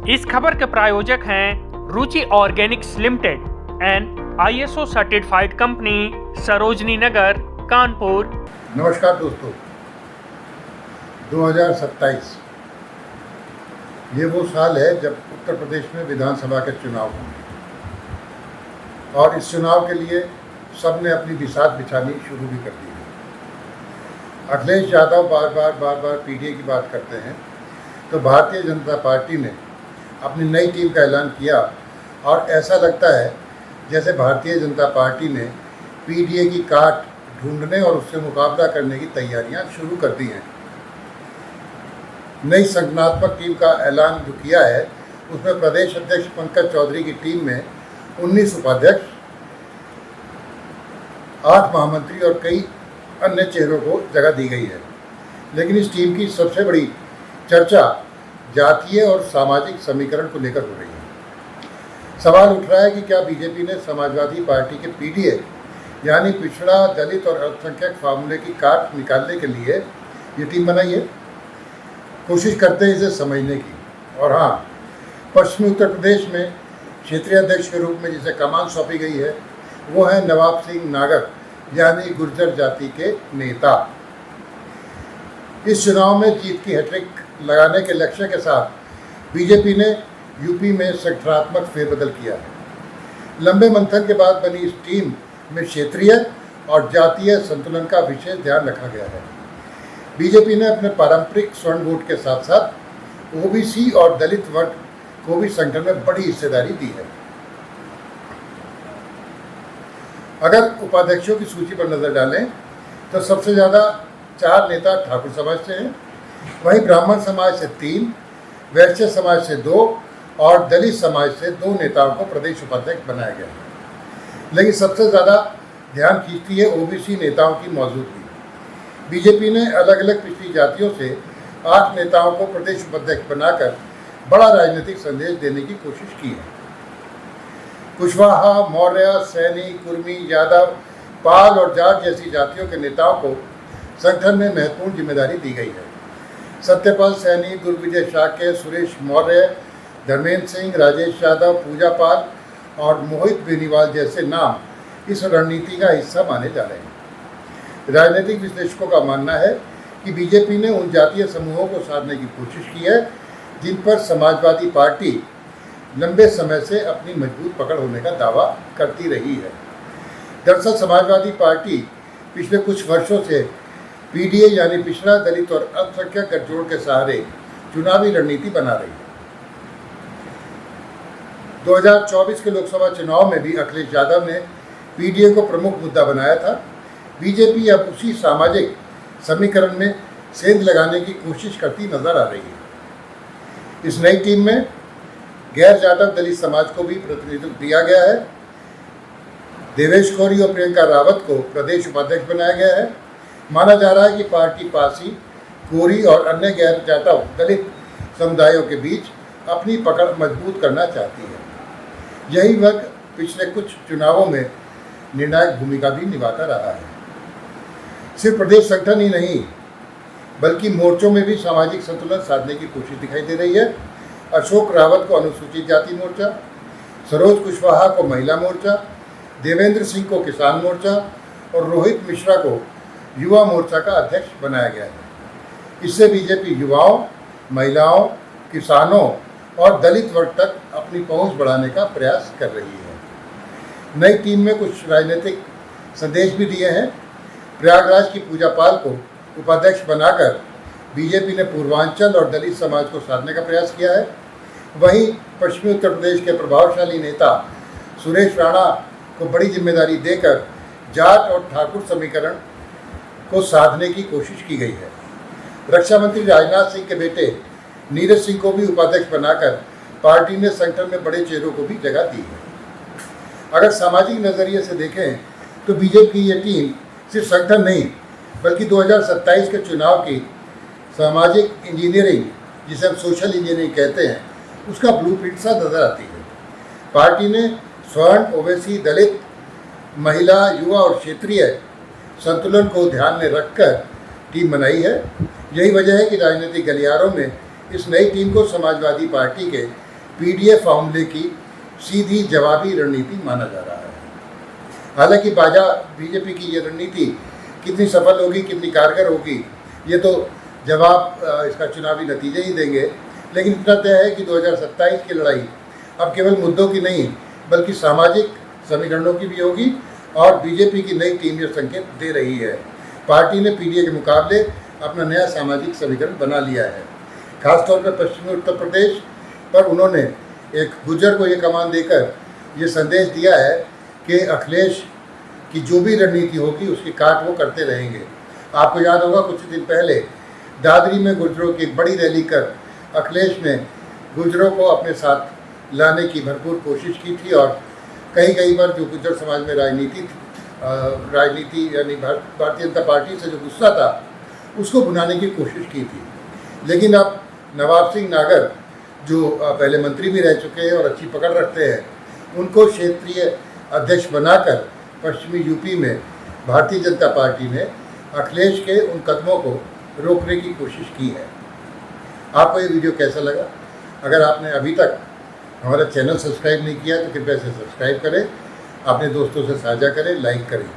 इस खबर के प्रायोजक हैं Ruchi organics limited and ISO certified company, Sarojini Nagar, Kanpur. नमस्कार दोस्तों, 2027 ये वो साल है जब उत्तर प्रदेश में विधानसभा के चुनाव होंगे और इस चुनाव के लिए सब ने अपनी बिसात बिछानी शुरू भी कर दी है। अखिलेश यादव बार बार PDA की बात करते हैं तो भारतीय जनता पार्टी ने अपनी नई टीम का ऐलान किया और ऐसा लगता है जैसे भारतीय जनता पार्टी ने PDA की काट ढूंढने और उससे मुकाबला करने की तैयारियां शुरू कर दी हैं। नई संगठनात्मक टीम का ऐलान जो किया है उसमें प्रदेश अध्यक्ष पंकज चौधरी की टीम में 19 उपाध्यक्ष, 8 महामंत्री और कई अन्य चेहरों को जगह दी गई है। लेकिन इस टीम की सबसे बड़ी चर्चा जातीय और सामाजिक समीकरण को लेकर हो रही है। सवाल उठ रहा है कि क्या बीजेपी ने समाजवादी पार्टी के PDA यानी पिछड़ा, दलित और अल्पसंख्यक फार्मूले की काट निकालने के लिए ये टीम बनाई है। कोशिश करते हैं इसे समझने की। और हाँ, पश्चिमी उत्तर प्रदेश में क्षेत्रीय अध्यक्ष के रूप में जिसे कमान सौंपी गई है वो है नवाब सिंह नागर यानी गुर्जर जाति के नेता। इस चुनाव में जीत की हैट्रिक लगाने के लक्ष्य के साथ बीजेपी ने यूपी में संगठनात्मक फेरबदल किया है। लंबे मंथन के बाद बनी इस टीम में क्षेत्रीय और जातीय संतुलन का विशेष ध्यान रखा गया है। बीजेपी ने अपने पारंपरिक स्वर्ण वोट के साथ साथ OBC और दलित वर्ग को भी संगठन में बड़ी हिस्सेदारी दी है। अगर उपाध्यक्षों की सूची पर नजर डालें तो सबसे ज़्यादा 4 नेता ठाकुर समाज से हैं, वहीं ब्राह्मण समाज से 3, वैश्य समाज से 2 और दलित समाज से 2 नेताओं को प्रदेश उपाध्यक्ष बनाया गया है। लेकिन सबसे ज़्यादा ध्यान खींचती है OBC नेताओं की मौजूदगी। बीजेपी ने अलग अलग पिछड़ी जातियों से 8 नेताओं को प्रदेश उपाध्यक्ष बनाकर बड़ा राजनीतिक संदेश देने की कोशिश की है। कुशवाहा, मौर्य, सैनी, कुर्मी, यादव, पाल और जाट जैसी जातियों के नेताओं को संगठन में महत्वपूर्ण जिम्मेदारी दी गई है। सत्यपाल सैनी, दुर्विजय शाक्य, सुरेश मौर्य, धर्मेंद्र सिंह, राजेश यादव, पूजा पाल और मोहित बेनीवाल जैसे नाम इस रणनीति का हिस्सा माने जा रहे हैं। राजनीतिक विश्लेषकों का मानना है कि बीजेपी ने उन जातीय समूहों को साधने की कोशिश की है जिन पर समाजवादी पार्टी लंबे समय से अपनी मजबूत पकड़ होने का दावा करती रही है। दरअसल समाजवादी पार्टी पिछले कुछ वर्षों से PDA यानी पिछड़ा, दलित और अल्पसंख्यक गठजोड़ के सहारे चुनावी रणनीति बना रही है। 2024 के लोकसभा चुनाव में भी अखिलेश यादव ने PDA को प्रमुख मुद्दा बनाया था। बीजेपी अब उसी सामाजिक समीकरण में सेंध लगाने की कोशिश करती नजर आ रही है। इस नई टीम में गैर जाटव दलित समाज को भी प्रतिनिधित्व दिया गया है। देवेश कोरी और प्रियंका रावत को प्रदेश उपाध्यक्ष बनाया गया है। माना जा रहा है कि पार्टी पासी, कोरी और अन्य गैर जाटव दलित समुदायों के बीच अपनी पकड़ मजबूत करना चाहती है। यही वर्ग पिछले कुछ चुनावों में निर्णायक भूमिका भी निभाता रहा है। सिर्फ प्रदेश संगठन ही नहीं बल्कि मोर्चों में भी सामाजिक संतुलन साधने की कोशिश दिखाई दे रही है। अशोक रावत को अनुसूचित जाति मोर्चा, सरोज कुशवाहा को महिला मोर्चा, देवेंद्र सिंह को किसान मोर्चा और रोहित मिश्रा को युवा मोर्चा का अध्यक्ष बनाया गया है। इससे बीजेपी युवाओं, महिलाओं, किसानों और दलित वर्ग तक अपनी पहुंच बढ़ाने का प्रयास कर रही है। नई टीम में कुछ राजनीतिक संदेश भी दिए हैं। प्रयागराज की पूजा पाल को उपाध्यक्ष बनाकर बीजेपी ने पूर्वांचल और दलित समाज को साधने का प्रयास किया है। वहीं पश्चिमी उत्तर प्रदेश के प्रभावशाली नेता सुरेश राणा को बड़ी जिम्मेदारी देकर जाट और ठाकुर समीकरण को साधने की कोशिश की गई है। रक्षा मंत्री राजनाथ सिंह के बेटे नीरज सिंह को भी उपाध्यक्ष बनाकर पार्टी ने संगठन में बड़े चेहरों को भी जगह दी है। अगर सामाजिक नज़रिए से देखें तो बीजेपी की ये टीम सिर्फ संगठन नहीं बल्कि 2027 के चुनाव की सामाजिक इंजीनियरिंग, जिसे हम सोशल इंजीनियरिंग कहते हैं, उसका ब्लूप्रिंट सा नजर आती है। पार्टी ने स्वर्ण, OBC, दलित, महिला, युवा और क्षेत्रीय संतुलन को ध्यान में रखकर टीम बनाई है। यही वजह है कि राजनीतिक गलियारों में इस नई टीम को समाजवादी पार्टी के पीडीए फार्मूले की सीधी जवाबी रणनीति माना जा रहा है। हालांकि बीजेपी की ये रणनीति कितनी सफल होगी, कितनी कारगर होगी, ये तो जवाब इसका चुनावी नतीजे ही देंगे। लेकिन इतना तय है कि 2027 की लड़ाई अब केवल मुद्दों की नहीं बल्कि सामाजिक समीकरणों की भी होगी और बीजेपी की नई टीम ये संकेत दे रही है। पार्टी ने पीडीए के मुकाबले अपना नया सामाजिक समीकरण बना लिया है। खासतौर पर पश्चिमी उत्तर प्रदेश पर उन्होंने एक गुर्जर को ये कमान देकर ये संदेश दिया है कि अखिलेश की जो भी रणनीति होगी उसकी काट वो करते रहेंगे। आपको याद होगा कुछ दिन पहले दादरी में गुर्जरों की एक बड़ी रैली कर अखिलेश ने गुर्जरों को अपने साथ लाने की भरपूर कोशिश की थी और कई बार जो गुर्जर समाज में राजनीति यानी भारतीय जनता पार्टी से जो गुस्सा था उसको भुनाने की कोशिश की थी। लेकिन अब नवाब सिंह नागर जो पहले मंत्री भी रह चुके हैं और अच्छी पकड़ रखते हैं, उनको क्षेत्रीय अध्यक्ष बनाकर पश्चिमी यूपी में भारतीय जनता पार्टी ने अखिलेश के उन कदमों को रोकने की कोशिश की है। आपको ये वीडियो कैसा लगा? अगर आपने अभी तक हमारा चैनल सब्सक्राइब नहीं किया तो कृपया से सब्सक्राइब करें, अपने दोस्तों से साझा करें, लाइक करें।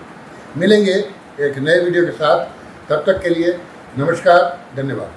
मिलेंगे एक नए वीडियो के साथ, तब तक के लिए नमस्कार, धन्यवाद।